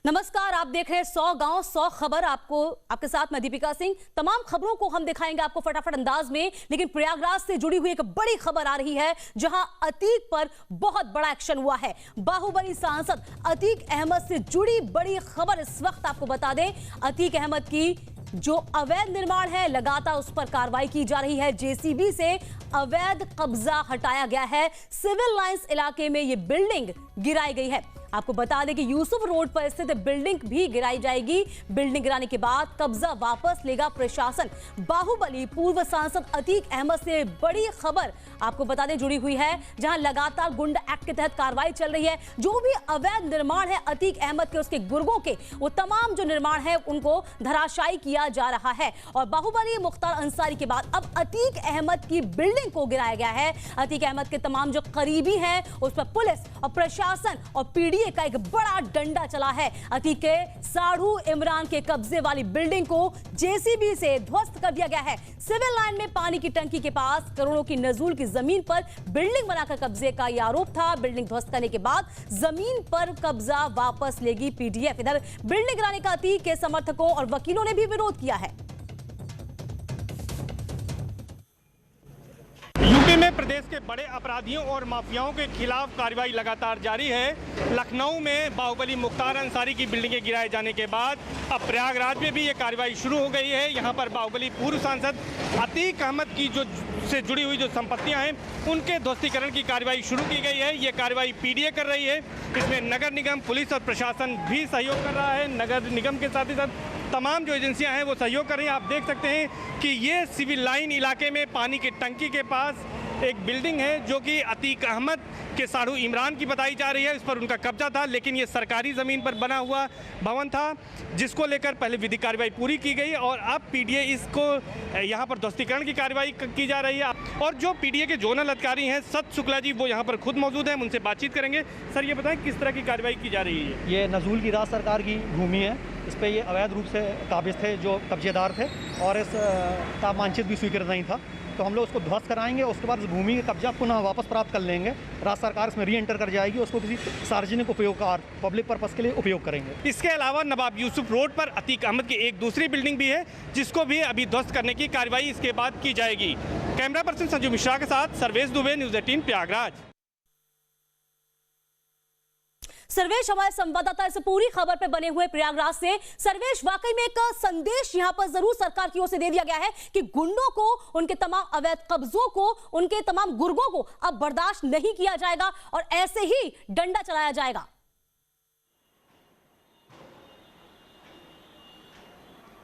नमस्कार, आप देख रहे हैं 100 गांव 100 खबर। आपके साथ मैं दीपिका सिंह। तमाम खबरों को हम दिखाएंगे आपको फटाफट अंदाज में, लेकिन प्रयागराज से जुड़ी हुई एक बड़ी खबर आ रही है जहां अतीक पर बहुत बड़ा एक्शन हुआ है। बाहुबली सांसद अतीक अहमद से जुड़ी बड़ी खबर इस वक्त आपको बता दें। अतीक अहमद की जो अवैध निर्माण है लगातार उस पर कार्रवाई की जा रही है। जेसीबी से अवैध कब्जा हटाया गया है। सिविल लाइंस इलाके में यह बिल्डिंग गिराई गई है। आपको बता दें कि यूसुफ रोड पर स्थित बिल्डिंग भी गिराई जाएगी। बिल्डिंग गिराने के बाद कब्जा वापस लेगा प्रशासन। बाहुबली पूर्व सांसद अतीक अहमद से बड़ी खबर आपको बता दें जुड़ी हुई है, जहां लगातार गुंडा एक्ट के तहत कार्रवाई चल रही है। जो भी अवैध निर्माण है अतीक अहमद के, उसके गुर्गों के, वो तमाम जो निर्माण है उनको धराशायी किया जा रहा है। और बाहुबली मुख्तार अंसारी के बाद अब अतीक अहमद की बिल्डिंग को गिराया गया है। अतीक अहमद के तमाम जो करीबी हैं उस पर पुलिस और प्रशासन और पीडीए का एक बड़ा डंडा चला है। अतीक के साढ़ू इमरान के कब्जे वाली बिल्डिंग को जेसीबी से ध्वस्त कर दिया गया है। सिविल लाइन में पानी की टंकी के पास करोड़ों की नजूल की जमीन पर बिल्डिंग बनाकर कब्जे का यह आरोप था। बिल्डिंग ध्वस्त करने के बाद जमीन पर कब्जा वापस लेगी पीडीएफ। इधर बिल्डिंग गिराने का अतीक के समर्थकों और वकीलों ने भी विरोध किया है। यूपी में प्रदेश के बड़े अपराधियों और माफियाओं के खिलाफ कार्रवाई लगातार जारी है। लखनऊ में बाहुबली मुख्तार अंसारी की बिल्डिंगें गिराए जाने के बाद अब प्रयागराज में भी ये कार्रवाई शुरू हो गई है। यहाँ पर बाहुबली पूर्व सांसद अतीक अहमद की से जुड़ी हुई जो संपत्तियां हैं उनके ध्वस्तीकरण की कार्रवाई शुरू की गई है। ये कार्रवाई पीडीए कर रही है। इसमें नगर निगम, पुलिस और प्रशासन भी सहयोग कर रहा है। नगर निगम के साथ ही साथ तमाम जो एजेंसियां हैं वो सहयोग कर रही हैं। आप देख सकते हैं कि ये सिविल लाइन इलाके में पानी की टंकी के पास एक बिल्डिंग है जो कि अतीक अहमद के साढ़ू इमरान की बताई जा रही है। इस पर उनका कब्जा था, लेकिन ये सरकारी ज़मीन पर बना हुआ भवन था, जिसको लेकर पहले विधिक कार्रवाई पूरी की गई और अब पीडीए इसको यहाँ पर ध्वस्तीकरण की कार्रवाई की जा रही है। और जो पीडीए के जोनल अधिकारी हैं सत शुक्ला जी, वो यहाँ पर खुद मौजूद हैं, हम उनसे बातचीत करेंगे। सर, ये बताएं किस तरह की कार्रवाई की जा रही है? ये नजूल की राज सरकार की भूमि है। इस पर ये अवैध रूप से काबिज थे जो कब्जेदार थे और इसका मानचित्र भी स्वीकृत नहीं था, तो हम लोग उसको ध्वस्त कराएंगे। उसके बाद इस भूमि का कब्जा पुनः वापस प्राप्त कर लेंगे। राज्य सरकार इसमें री एंटर कर जाएगी, उसको किसी सार्वजनिक उपयोग का पब्लिक पर्पस के लिए उपयोग करेंगे। इसके अलावा नवाब यूसुफ रोड पर अतीक अहमद की एक दूसरी बिल्डिंग भी है, जिसको भी अभी ध्वस्त करने की कार्रवाई इसके बाद की जाएगी। कैमरा पर्सन संजू मिश्रा के साथ सर्वेश दुबे, न्यूज़ 18 प्रयागराज। सर्वेश हमारे संवाददाता इस पूरी खबर पे बने हुए प्रयागराज से। सर्वेश, वाकई में एक संदेश यहां पर जरूर सरकार की ओर से दे दिया गया है कि गुंडों को, उनके तमाम अवैध कब्जों को, उनके तमाम गुर्गों को अब बर्दाश्त नहीं किया जाएगा और ऐसे ही डंडा चलाया जाएगा।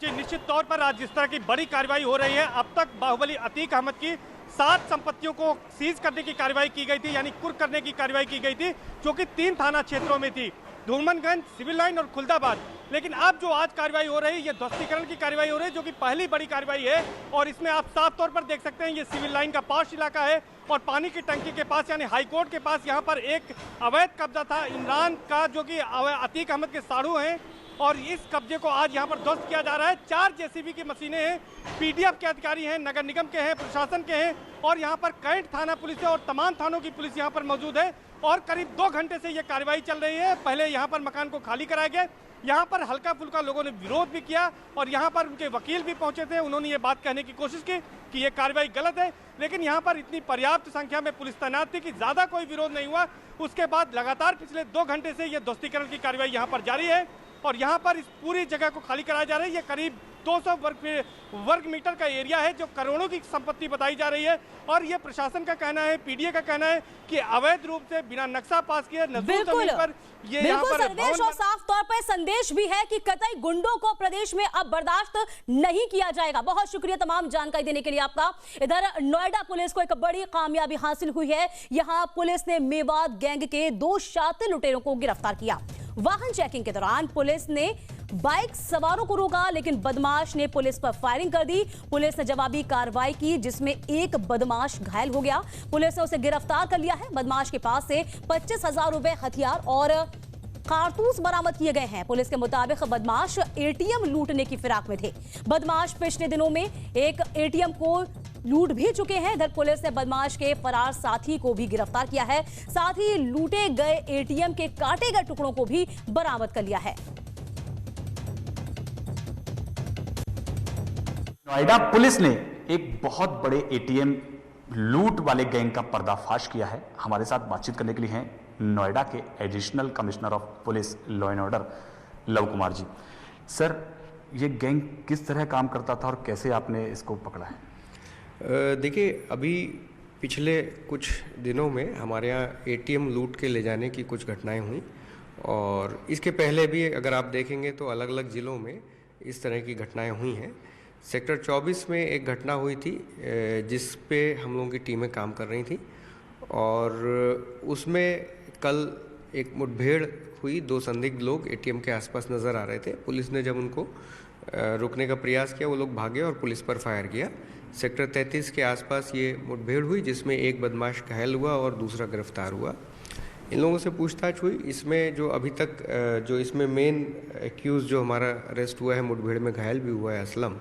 जी, निश्चित तौर पर आज जिस तरह की बड़ी कार्रवाई हो रही है, अब तक बाहुबली अतीक अहमद की 7 संपत्तियों को सीज करने की कार्रवाई की गई थी, यानी कुर्क करने की कार्रवाई की गई थी, जो कि 3 थाना क्षेत्रों में थी, धूमनगंज, सिविल लाइन और खुलदाबाद। लेकिन अब जो आज कार्रवाई हो रही है, ये ध्वस्तीकरण की कार्रवाई हो रही है, जो कि पहली बड़ी कार्रवाई है। और इसमें आप साफ तौर पर देख सकते हैं ये सिविल लाइन का पास इलाका है और पानी की टंकी के पास यानी हाईकोर्ट के पास यहाँ पर एक अवैध कब्जा था इमरान का, जो कि अतीक अहमद के साढ़ू हैं। और इस कब्जे को आज यहाँ पर ध्वस्त किया जा रहा है। 4 जेसीबी की मशीनें हैं, पीडीएफ के अधिकारी हैं, नगर निगम के हैं, प्रशासन के हैं और यहाँ पर कैंट थाना पुलिस है और तमाम थानों की पुलिस यहाँ पर मौजूद है। और करीब 2 घंटे से ये कार्रवाई चल रही है। पहले यहाँ पर मकान को खाली कराया गया, यहाँ पर हल्का फुल्का लोगों ने विरोध भी किया और यहाँ पर उनके वकील भी पहुँचे थे। उन्होंने ये बात कहने की कोशिश की कि ये कार्रवाई गलत है, लेकिन यहाँ पर इतनी पर्याप्त संख्या में पुलिस तैनात थी कि ज़्यादा कोई विरोध नहीं हुआ। उसके बाद लगातार पिछले 2 घंटे से ये ध्वस्तीकरण की कार्रवाई यहाँ पर जारी है और यहाँ पर इस पूरी जगह को खाली कराया जा रहा है। ये करीब 200 वर्ग मीटर का एरिया है जो करोड़ों की संपत्ति बताई जा रही है। और ये प्रशासन का कहना है, पीडीए का कहना है कि अवैध रूप से बिना नक्शा पास किए नजूल जमीन पर ये यहाँ पर संदेश और साफ तौर पर संदेश भी है कि कतई गुंडों को प्रदेश में अब बर्दाश्त नहीं किया जाएगा। बहुत शुक्रिया तमाम जानकारी देने के लिए आपका। इधर नोएडा पुलिस को एक बड़ी कामयाबी हासिल हुई है। यहाँ पुलिस ने मेवात गैंग के 2 शातिर लुटेरों को गिरफ्तार किया। वाहन चेकिंग के दौरान पुलिस ने बाइक सवारों को रोका, लेकिन बदमाश ने पुलिस पर फायरिंग कर दी। पुलिस ने जवाबी कार्रवाई की, जिसमें एक बदमाश घायल हो गया। पुलिस ने उसे गिरफ्तार कर लिया है। बदमाश के पास से 25,000 रुपए, हथियार और कारतूस बरामद किए गए हैं। पुलिस के मुताबिक बदमाश एटीएम लूटने की फिराक में थे। बदमाश पिछले दिनों में एक एटीएम को लूट भी चुके हैं। इधर पुलिस ने बदमाश के फरार साथी को भी गिरफ्तार किया है। साथ ही लूटे गए एटीएम के काटे गए टुकड़ों को भी बरामद कर लिया है। नोएडा पुलिस ने एक बहुत बड़े एटीएम लूट वाले गैंग का पर्दाफाश किया है। हमारे साथ बातचीत करने के लिए हैं नोएडा के additional commissioner of police law and order Lav Kumar ji. Sir, ये गैंग किस तरह काम करता था और कैसे आपने इसको पकड़ा है? देखिए, अभी पिछले कुछ दिनों में हमारे यहाँ एटीएम लूट के ले जाने की कुछ घटनाएं हुई और इसके पहले भी अगर आप देखेंगे तो अलग अलग ज़िलों में इस तरह की घटनाएं हुई हैं। सेक्टर 24 में एक घटना हुई थी जिस पे हम लोगों की टीमें काम कर रही थी और उसमें कल एक मुठभेड़ हुई। 2 संदिग्ध लोग एटीएम के आसपास नज़र आ रहे थे। पुलिस ने जब उनको रोकने का प्रयास किया, वो लोग भागे और पुलिस पर फायर किया। सेक्टर 33 के आसपास ये मुठभेड़ हुई जिसमें एक बदमाश घायल हुआ और दूसरा गिरफ्तार हुआ। इन लोगों से पूछताछ हुई। इसमें जो अभी तक जो इसमें मेन एक्यूज़ जो हमारा अरेस्ट हुआ है, मुठभेड़ में घायल भी हुआ है असलम,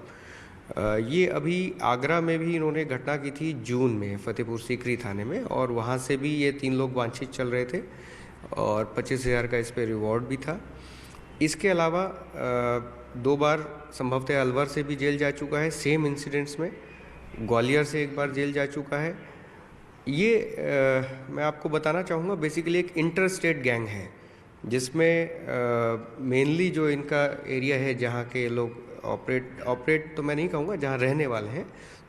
ये अभी आगरा में भी इन्होंने घटना की थी जून में, फतेहपुर सीकरी थाने में, और वहाँ से भी ये 3 लोग वांछित चल रहे थे और 25,000 का इस पर रिवॉर्ड भी था। इसके अलावा 2 बार संभवतः अलवर से भी जेल जा चुका है सेम इंसिडेंट्स में। ग्वालियर से एक बार जेल जा चुका है। ये मैं आपको बताना चाहूँगा, बेसिकली एक इंटर स्टेट गैंग है जिसमें मेनली जो इनका एरिया है जहाँ के लोग ऑपरेट तो मैं नहीं कहूँगा, जहाँ रहने वाले हैं,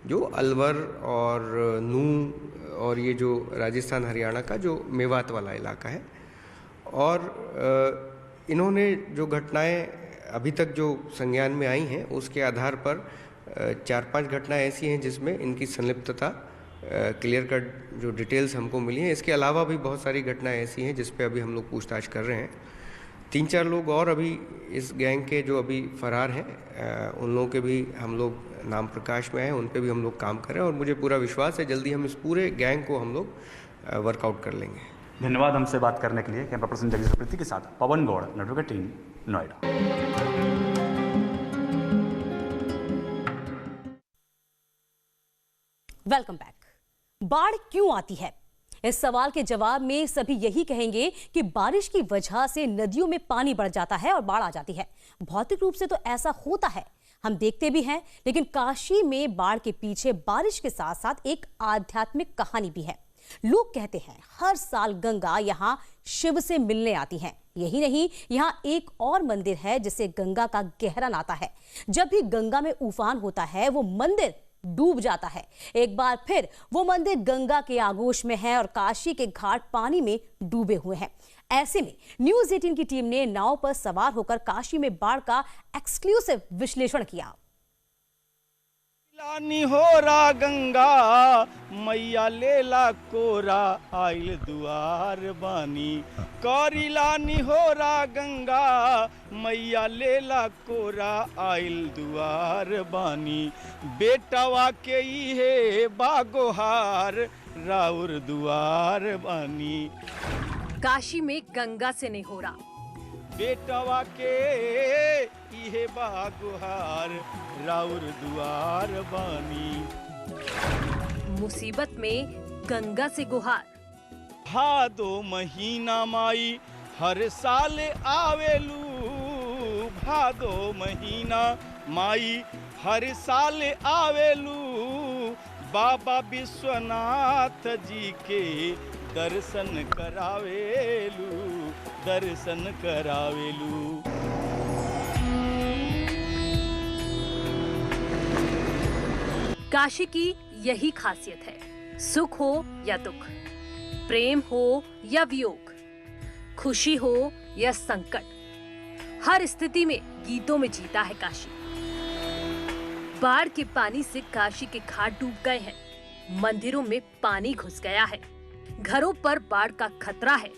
जो अलवर और नूह और ये जो राजस्थान हरियाणा का जो मेवात वाला इलाका है। और इन्होंने जो घटनाएं अभी तक जो संज्ञान में आई हैं उसके आधार पर 4-5 घटनाएं ऐसी हैं जिसमें इनकी संलिप्तता क्लियर कट जो डिटेल्स हमको मिली हैं। इसके अलावा भी बहुत सारी घटनाएं ऐसी हैं जिस पे अभी हम लोग पूछताछ कर रहे हैं। 3-4 लोग और अभी इस गैंग के जो अभी फरार हैं, उन लोगों के भी हम लोग नाम प्रकाश में हैं, उन पे भी हम लोग काम कर रहे हैं और मुझे पूरा विश्वास है जल्दी हम इस पूरे गैंग को हम लोग वर्कआउट कर लेंगे। धन्यवाद हमसे बात करने के लिए। कैमरा पर्सन जगदीश प्रीति के साथ Pawan Gaur, network team, Noida. Welcome back. बाढ़ क्यों आती है? इस सवाल के जवाब में सभी यही कहेंगे कि बारिश की वजह से नदियों में पानी बढ़ जाता है और बाढ़ आ जाती है। भौतिक रूप से तो ऐसा होता है, हम देखते भी हैं, लेकिन काशी में बाढ़ के पीछे बारिश के साथ साथ एक आध्यात्मिक कहानी भी है। लोग कहते हैं हर साल गंगा यहाँ शिव से मिलने आती हैं। यही नहीं, यहाँ एक और मंदिर है जिसे गंगा का गहरा नाता है। जब भी गंगा में उफान होता है वो मंदिर डूब जाता है। एक बार फिर वो मंदिर गंगा के आगोश में है और काशी के घाट पानी में डूबे हुए हैं। ऐसे में न्यूज़ 18 की टीम ने नाव पर सवार होकर काशी में बाढ़ का एक्सक्लूसिव विश्लेषण किया। लानी हो रा गंगा मैया लेला कोरा आइल दुआर बानी, कौरी लानी हो रा गंगा मैया लेला कोरा आइल दुआर बानी, बेटवा के इहे बागोहार राउर दुआर बानी। काशी में गंगा से नहीं हो रहा, बेटवा के इहे बागोहार राउर दुआर बानी। मुसीबत में गंगा से गुहार। भादो महीना माई हर साल आवेलू, भादो महीना माई हर साल आवेलू, बाबा विश्वनाथ जी के दर्शन करावेलू, दर्शन करावेलू। काशी की यही खासियत है, सुख हो या दुख, प्रेम हो या वियोग, खुशी हो या संकट, हर स्थिति में गीतों में जीता है काशी। बाढ़ के पानी से काशी के घाट डूब गए हैं, मंदिरों में पानी घुस गया है, घरों पर बाढ़ का खतरा है।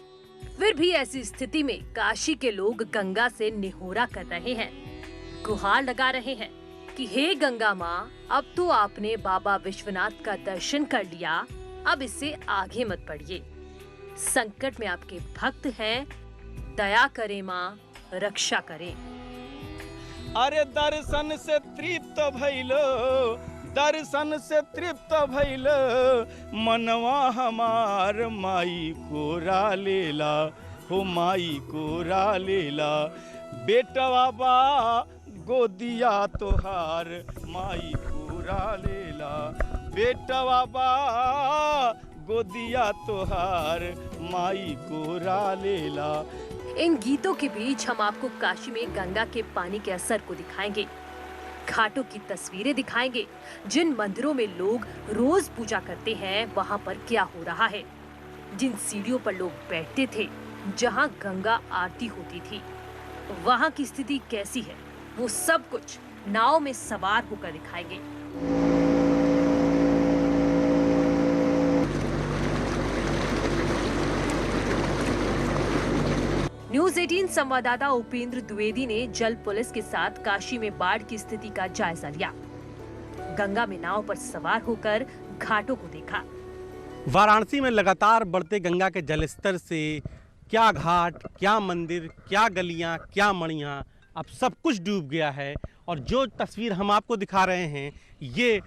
फिर भी ऐसी स्थिति में काशी के लोग गंगा से निहोरा कर रहे हैं, गुहार लगा रहे हैं कि हे गंगा माँ, अब तो आपने बाबा विश्वनाथ का दर्शन कर लिया, अब इससे आगे मत बढ़िए। संकट में आपके भक्त हैं, दया करें माँ, रक्षा करें। अरे दर्शन से तृप्त भइलो, दर्शन से तृप्त भइल, मनवा हमार माई कोरा लेला, हो माई कोरा लेला, बेटवा बा गोदिया तोहार माई कोरा लेला, बेटवा बा गोदिया तोहार माई कोरा लेला। इन गीतों के बीच हम आपको काशी में गंगा के पानी के असर को दिखाएंगे, घाटों की तस्वीरें दिखाएंगे, जिन मंदिरों में लोग रोज पूजा करते हैं वहां पर क्या हो रहा है, जिन सीढ़ियों पर लोग बैठते थे जहां गंगा आरती होती थी वहां की स्थिति कैसी है, वो सब कुछ नाव में सवार होकर दिखाएंगे। न्यूज़ 18 संवाददाता उपेंद्र द्विवेदी ने जल पुलिस के साथ काशी में बाढ़ की स्थिति का जायजा लिया। गंगा में नाव पर सवार होकर घाटों को देखा। वाराणसी में लगातार बढ़ते गंगा के जलस्तर से क्या घाट, क्या मंदिर, क्या गलियां, क्या मड़ियां, अब सब कुछ डूब गया है। और जो तस्वीर हम आपको दिखा रहे हैं ये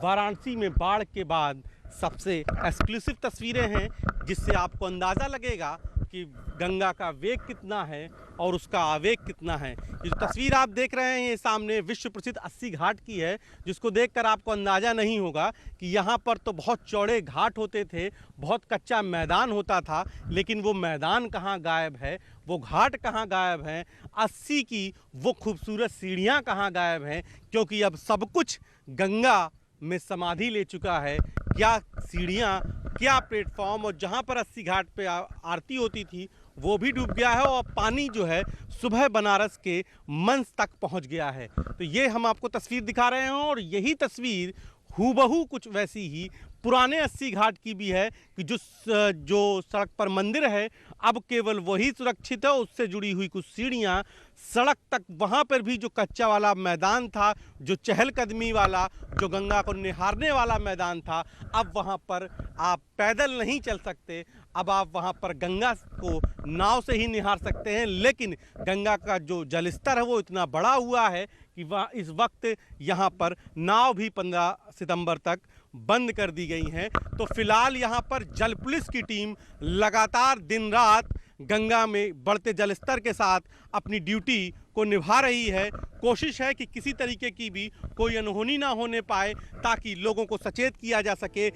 वाराणसी में बाढ़ के बाद सबसे एक्सक्लूसिव तस्वीरें हैं, जिससे आपको अंदाज़ा लगेगा कि गंगा का वेग कितना है और उसका आवेग कितना है। ये जो तस्वीर आप देख रहे हैं ये सामने विश्व प्रसिद्ध 80 घाट की है, जिसको देखकर आपको अंदाज़ा नहीं होगा कि यहाँ पर तो बहुत चौड़े घाट होते थे, बहुत कच्चा मैदान होता था, लेकिन वो मैदान कहाँ गायब है, वो घाट कहाँ गायब हैं, 80 की वो खूबसूरत सीढ़ियाँ कहाँ गायब हैं, क्योंकि अब सब कुछ गंगा में समाधि ले चुका है। क्या सीढ़ियाँ, क्या प्लेटफॉर्म, और जहाँ पर 80 घाट पे आरती होती थी वो भी डूब गया है और पानी जो है सुबह बनारस के मंच तक पहुँच गया है। तो ये हम आपको तस्वीर दिखा रहे हैं और यही तस्वीर हूबहू कुछ वैसी ही पुराने 80 घाट की भी है कि जो सड़क पर मंदिर है अब केवल वही सुरक्षित है, उससे जुड़ी हुई कुछ सीढ़ियाँ सड़क तक, वहाँ पर भी जो कच्चा वाला मैदान था, जो चहलकदमी वाला, जो गंगा को निहारने वाला मैदान था, अब वहाँ पर आप पैदल नहीं चल सकते, अब आप वहाँ पर गंगा को नाव से ही निहार सकते हैं। लेकिन गंगा का जो जलस्तर है वो इतना बड़ा हुआ है कि वह इस वक्त यहाँ पर नाव भी 15 सितंबर तक बंद कर दी गई हैं। तो फिलहाल यहाँ पर जल पुलिस की टीम लगातार दिन रात गंगा में बढ़ते जलस्तर के साथ अपनी ड्यूटी को निभा रही है। कोशिश है कि किसी तरीके की भी कोई अनहोनी ना होने पाए, ताकि लोगों को सचेत किया जा सके।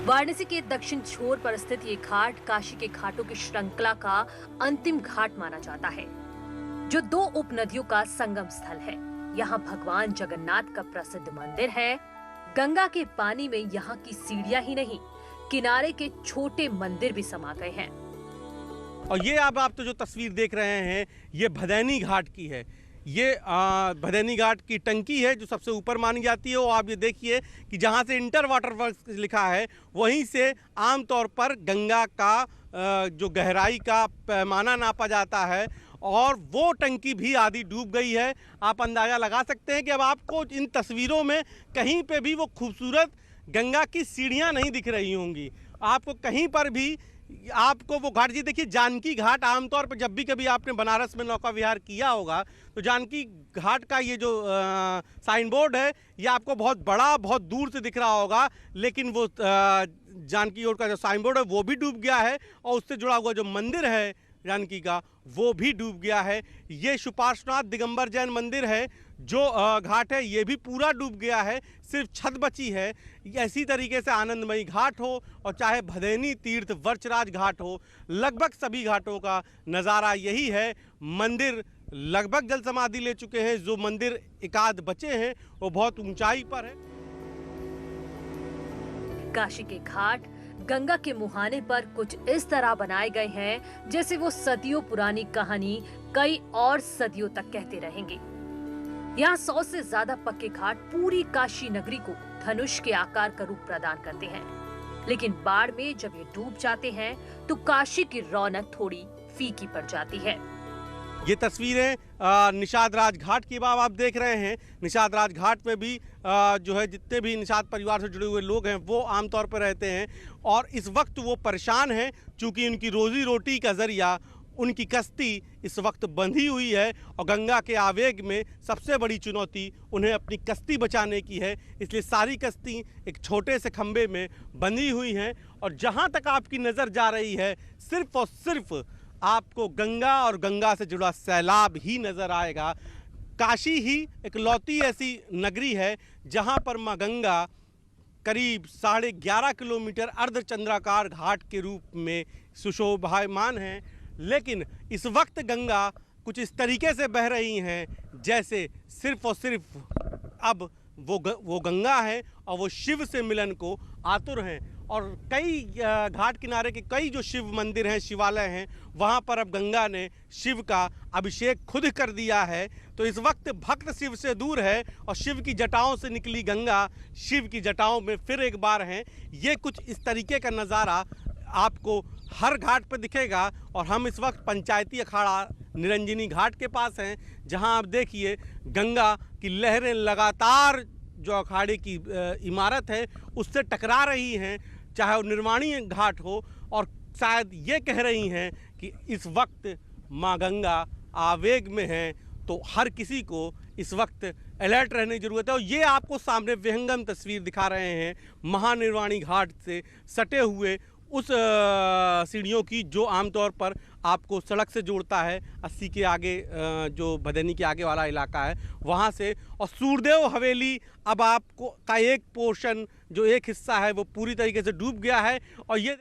वाराणसी के दक्षिण छोर पर स्थित ये घाट काशी के घाटों की श्रृंखला का अंतिम घाट माना जाता है, जो 2 उपनदियों का संगम स्थल है। यहाँ भगवान जगन्नाथ का प्रसिद्ध मंदिर है। गंगा के पानी में यहाँ की सीढ़ियाँ ही नहीं, किनारे के छोटे मंदिर भी समा गए हैं। और ये अब आप तो जो तस्वीर देख रहे हैं ये भदैनी घाट की है। ये भदैनी घाट की टंकी है जो सबसे ऊपर मानी जाती है। और आप ये देखिए कि जहाँ से इंटर वाटर वर्क्स लिखा है वहीं से आमतौर पर गंगा का जो गहराई का पैमाना नापा जाता है, और वो टंकी भी आधी डूब गई है। आप अंदाज़ा लगा सकते हैं कि अब आपको इन तस्वीरों में कहीं पे भी वो खूबसूरत गंगा की सीढ़ियाँ नहीं दिख रही होंगी। आपको कहीं पर भी आपको वो घाट, जी देखिए जानकी घाट, आमतौर पर जब भी कभी आपने बनारस में नौका विहार किया होगा तो जानकी घाट का ये जो साइन बोर्ड है ये आपको बहुत बड़ा, बहुत दूर से दिख रहा होगा, लेकिन वो जानकी रोड का जो साइन बोर्ड है वो भी डूब गया है और उससे जुड़ा हुआ जो मंदिर है जानकी का वो भी डूब गया है। ये सुपार्श्वनाथ दिगंबर जैन मंदिर है जो घाट है ये भी पूरा डूब गया है, सिर्फ छत बची है। ऐसी तरीके से आनंदमयी घाट हो और चाहे भदैनी तीर्थ वर्चराज घाट हो, लगभग सभी घाटों का नज़ारा यही है। मंदिर लगभग जल समाधि ले चुके हैं, जो मंदिर एकाध बचे हैं वो बहुत ऊंचाई पर है। काशी के घाट गंगा के मुहाने पर कुछ इस तरह बनाए गए हैं जैसे वो सदियों पुरानी कहानी कई और सदियों तक कहते रहेंगे। यहाँ 100 से ज्यादा पक्के घाट पूरी काशी नगरी को धनुष के आकार का रूप प्रदान करते हैं, लेकिन बाढ़ में जब ये डूब जाते हैं तो काशी की रौनक थोड़ी फीकी पड़ जाती है। ये तस्वीरें निषाद राज घाट की बाब आप देख रहे हैं। निषाद राज घाट में भी जो है जितने भी निषाद परिवार से जुड़े हुए लोग हैं वो आमतौर पर रहते हैं और इस वक्त वो परेशान हैं, चूँकि उनकी रोजी रोटी का जरिया उनकी कश्ती इस वक्त बंधी हुई है और गंगा के आवेग में सबसे बड़ी चुनौती उन्हें अपनी कश्ती बचाने की है। इसलिए सारी कश्ती एक छोटे से खंभे में बंधी हुई हैं और जहाँ तक आपकी नज़र जा रही है सिर्फ और सिर्फ आपको गंगा और गंगा से जुड़ा सैलाब ही नज़र आएगा। काशी ही एक लौती ऐसी नगरी है जहां पर मां गंगा करीब 11.5 किलोमीटर अर्धचंद्राकार घाट के रूप में सुशोभायमान हैं, लेकिन इस वक्त गंगा कुछ इस तरीके से बह रही हैं जैसे सिर्फ और सिर्फ अब वो गंगा है और वो शिव से मिलन को आतुर हैं। और कई घाट किनारे के कई जो शिव मंदिर हैं, शिवालय हैं, वहाँ पर अब गंगा ने शिव का अभिषेक खुद कर दिया है। तो इस वक्त भक्त शिव से दूर है और शिव की जटाओं से निकली गंगा शिव की जटाओं में फिर एक बार हैं। ये कुछ इस तरीके का नज़ारा आपको हर घाट पर दिखेगा। और हम इस वक्त पंचायती अखाड़ा निरंजनी घाट के पास हैं, जहां आप देखिए गंगा की लहरें लगातार जो अखाड़े की इमारत है उससे टकरा रही हैं, चाहे वो निर्वाणी घाट हो, और शायद ये कह रही हैं कि इस वक्त माँ गंगा आवेग में हैं। तो हर किसी को इस वक्त अलर्ट रहने की ज़रूरत है। और ये आपको सामने विहंगम तस्वीर दिखा रहे हैं महानिर्वाणी घाट से सटे हुए उस सीढ़ियों की जो आमतौर पर आपको सड़क से जोड़ता है 80 के आगे, जो भदैनी के आगे वाला इलाका है वहाँ से। और सूरदेव हवेली अब आपको का एक पोर्शन जो एक हिस्सा है वो पूरी तरीके से डूब गया है। और ये